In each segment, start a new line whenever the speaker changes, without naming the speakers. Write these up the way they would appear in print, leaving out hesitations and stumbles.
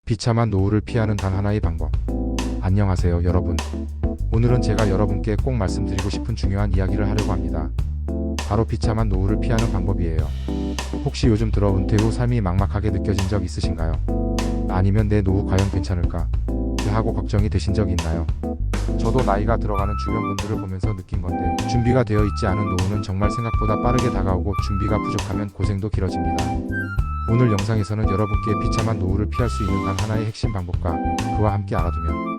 비참한 노후를 피하는 단 하나의 방법. 안녕하세요 여러분. 오늘은 제가 여러분께 꼭 말씀드리고 싶은 중요한 이야기를 하려고 합니다. 바로 비참한 노후를 피하는 방법이에요. 혹시 요즘 들어 은퇴 후 삶이 막막하게 느껴진 적 있으신가요? 아니면 내 노후 과연 괜찮을까? 하고 걱정이 되신 적 있나요? 저도 나이가 들어가는 주변 분들을 보면서 느낀 건데, 준비가 되어 있지 않은 노후는 정말 생각보다 빠르게 다가오고 준비가 부족하면 고생도 길어집니다. 오늘 영상에서는 여러분께 비참한 노후를 피할 수 있는 단 하나의 핵심 방법과 그와 함께 알아두면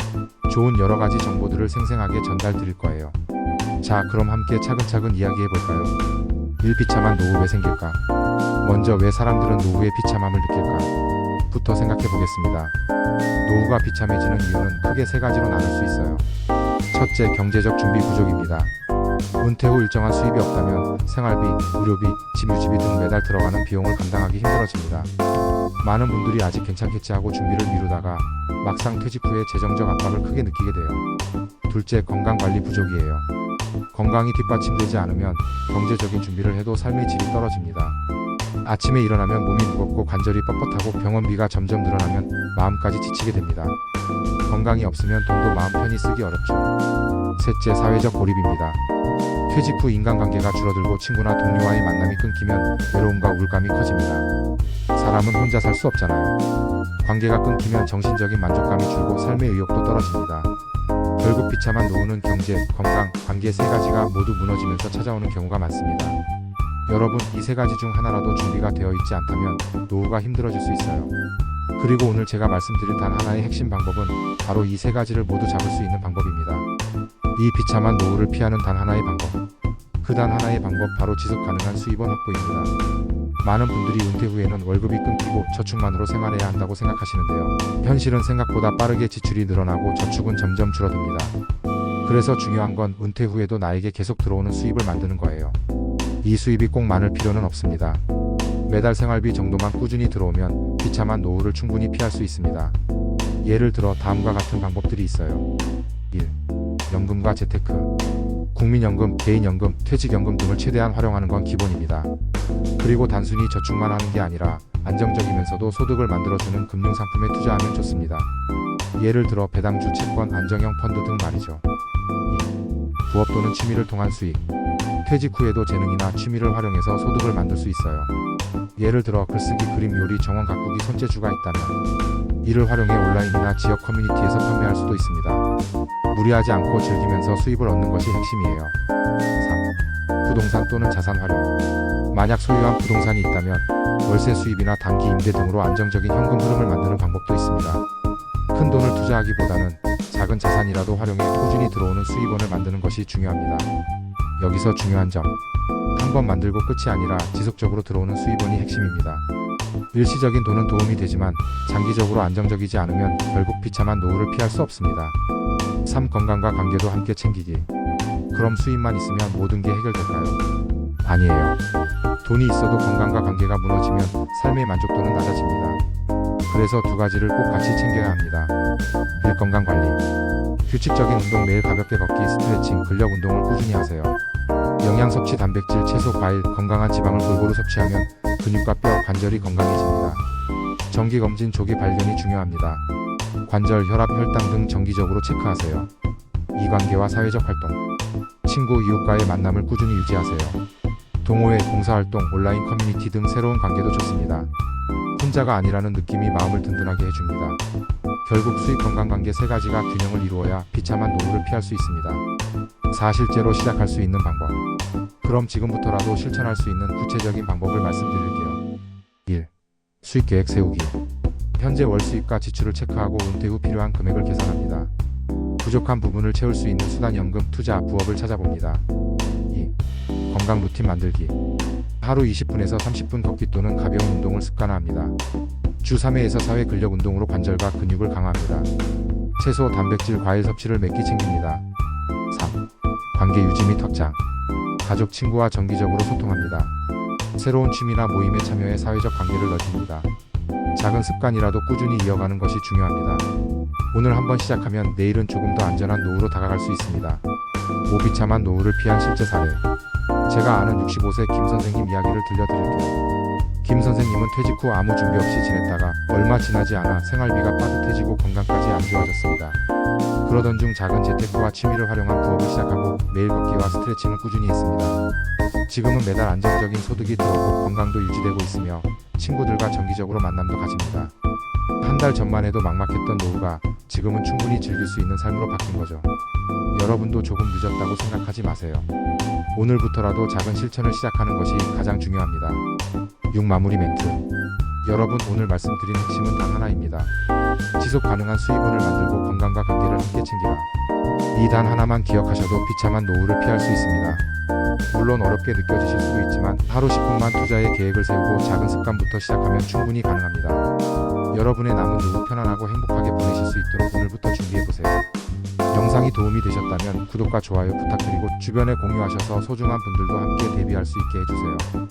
좋은 여러가지 정보들을 생생하게 전달 드릴 거예요. 자, 그럼 함께 차근차근 이야기해볼까요? 1. 비참한 노후 왜 생길까? 먼저 왜 사람들은 노후의 비참함을 느낄까? 부터 생각해보겠습니다. 노후가 비참해지는 이유는 크게 세 가지로 나눌 수 있어요. 첫째, 경제적 준비 부족입니다. 은퇴 후 일정한 수입이 없다면 생활비, 의료비, 집 유지비 등 매달 들어가는 비용을 감당하기 힘들어집니다. 많은 분들이 아직 괜찮겠지 하고 준비를 미루다가 막상 퇴직 후에 재정적 압박을 크게 느끼게 돼요. 둘째, 건강관리 부족이에요. 건강이 뒷받침되지 않으면 경제적인 준비를 해도 삶의 질이 떨어집니다. 아침에 일어나면 몸이 무겁고 관절이 뻣뻣하고 병원비가 점점 늘어나면 마음까지 지치게 됩니다. 건강이 없으면 돈도 마음 편히 쓰기 어렵죠. 셋째, 사회적 고립입니다. 퇴직 후 인간관계가 줄어들고 친구나 동료와의 만남이 끊기면 외로움과 우울감이 커집니다. 사람은 혼자 살 수 없잖아요. 관계가 끊기면 정신적인 만족감이 줄고 삶의 의욕도 떨어집니다. 결국 비참한 노후는 경제, 건강, 관계 세 가지가 모두 무너지면서 찾아오는 경우가 많습니다. 여러분, 이 세 가지 중 하나라도 준비가 되어 있지 않다면 노후가 힘들어질 수 있어요. 그리고 오늘 제가 말씀드릴 단 하나의 핵심 방법은 바로 이 세 가지를 모두 잡을 수 있는 방법입니다. 이 비참한 노후를 피하는 단 하나의 방법. 그 단 하나의 방법, 바로 지속 가능한 수입원 확보입니다. 많은 분들이 은퇴 후에는 월급이 끊기고 저축만으로 생활해야 한다고 생각하시는데요. 현실은 생각보다 빠르게 지출이 늘어나고 저축은 점점 줄어듭니다. 그래서 중요한 건 은퇴 후에도 나에게 계속 들어오는 수입을 만드는 거예요. 이 수입이 꼭 많을 필요는 없습니다. 매달 생활비 정도만 꾸준히 들어오면 비참한 노후를 충분히 피할 수 있습니다. 예를 들어 다음과 같은 방법들이 있어요. 1. 연금과 재테크. 국민연금, 개인연금, 퇴직연금 등을 최대한 활용하는 건 기본입니다. 그리고 단순히 저축만 하는 게 아니라 안정적이면서도 소득을 만들어주는 금융상품에 투자하면 좋습니다. 예를 들어 배당주, 채권, 안정형 펀드 등 말이죠. 2. 부업 또는 취미를 통한 수익. 퇴직 후에도 재능이나 취미를 활용해서 소득을 만들 수 있어요. 예를 들어 글쓰기, 그림, 요리, 정원 가꾸기, 손재주가 있다면 이를 활용해 온라인이나 지역 커뮤니티에서 판매할 수도 있습니다. 무리하지 않고 즐기면서 수입을 얻는 것이 핵심이에요. 3. 부동산 또는 자산 활용. 만약 소유한 부동산이 있다면 월세 수입이나 단기 임대 등으로 안정적인 현금 흐름을 만드는 방법도 있습니다. 큰 돈을 투자하기보다는 작은 자산이라도 활용해 꾸준히 들어오는 수입원을 만드는 것이 중요합니다. 여기서 중요한 점, 한 번 만들고 끝이 아니라 지속적으로 들어오는 수입원이 핵심입니다. 일시적인 돈은 도움이 되지만 장기적으로 안정적이지 않으면 결국 비참한 노후를 피할 수 없습니다. 3. 건강과 관계도 함께 챙기기. 그럼 수입만 있으면 모든 게 해결될까요? 아니에요. 돈이 있어도 건강과 관계가 무너지면 삶의 만족도는 낮아집니다. 그래서 두 가지를 꼭 같이 챙겨야 합니다. 1. 건강관리. 규칙적인 운동, 매일 가볍게 걷기, 스트레칭, 근력 운동을 꾸준히 하세요. 영양 섭취, 단백질, 채소, 과일, 건강한 지방을 골고루 섭취하면 근육과 뼈, 관절이 건강해집니다. 정기검진, 조기 발견이 중요합니다. 관절, 혈압, 혈당 등 정기적으로 체크하세요. 이관계와 사회적 활동. 친구, 이웃과의 만남을 꾸준히 유지하세요. 동호회, 봉사활동, 온라인 커뮤니티 등 새로운 관계도 좋습니다. 혼자가 아니라는 느낌이 마음을 든든하게 해줍니다. 결국 수입, 건강, 관계 세 가지가 균형을 이루어야 비참한 노후를 피할 수 있습니다. 4. 실제로 시작할 수 있는 방법. 그럼 지금부터라도 실천할 수 있는 구체적인 방법을 말씀드릴게요. 1. 수입 계획 세우기. 현재 월 수입과 지출을 체크하고 은퇴 후 필요한 금액을 계산합니다. 부족한 부분을 채울 수 있는 수단, 연금, 투자, 부업을 찾아봅니다. 2. 건강 루틴 만들기. 하루 20분에서 30분 걷기 또는 가벼운 운동을 습관화합니다. 주 3회에서 4회 근력 운동으로 관절과 근육을 강화합니다. 채소, 단백질, 과일 섭취를 몇 끼 챙깁니다. 3. 관계 유지 및 확장. 가족, 친구와 정기적으로 소통합니다. 새로운 취미나 모임에 참여해 사회적 관계를 넓힙니다. 작은 습관이라도 꾸준히 이어가는 것이 중요합니다. 오늘 한번 시작하면 내일은 조금 더 안전한 노후로 다가갈 수 있습니다. 5. 비참한 노후를 피한 실제 사례. 제가 아는 65세 김 선생님 이야기를 들려드릴게요. 김 선생님은 퇴직 후 아무 준비 없이 지냈다가 얼마 지나지 않아 생활비가 빠듯해지고 건강까지 안 좋아졌습니다. 그러던 중 작은 재테크와 취미를 활용한 부업을 시작하고 매일 걷기와 스트레칭을 꾸준히 했습니다. 지금은 매달 안정적인 소득이 들어오고 건강도 유지되고 있으며 친구들과 정기적으로 만남도 가집니다. 한 달 전만 해도 막막했던 노후가 지금은 충분히 즐길 수 있는 삶으로 바뀐 거죠. 여러분도 조금 늦었다고 생각하지 마세요. 오늘부터라도 작은 실천을 시작하는 것이 가장 중요합니다. 6. 마무리 멘트. 여러분, 오늘 말씀드린 핵심은 단 하나입니다. 지속 가능한 수입원을 만들고 건강과 관계를 함께 챙기라. 이 단 하나만 기억하셔도 비참한 노후를 피할 수 있습니다. 물론 어렵게 느껴지실 수도 있지만 하루 10분만 투자의 계획을 세우고 작은 습관부터 시작하면 충분히 가능합니다. 여러분의 남은 노후 편안하고 행복하게 보내실 수 있도록 오늘부터 준비해보세요. 영상이 도움이 되셨다면 구독과 좋아요 부탁드리고 주변에 공유하셔서 소중한 분들도 함께 대비할 수 있게 해주세요.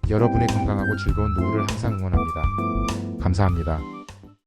여러분의 건강하고 즐거운 노후를 항상 응원합니다. 감사합니다.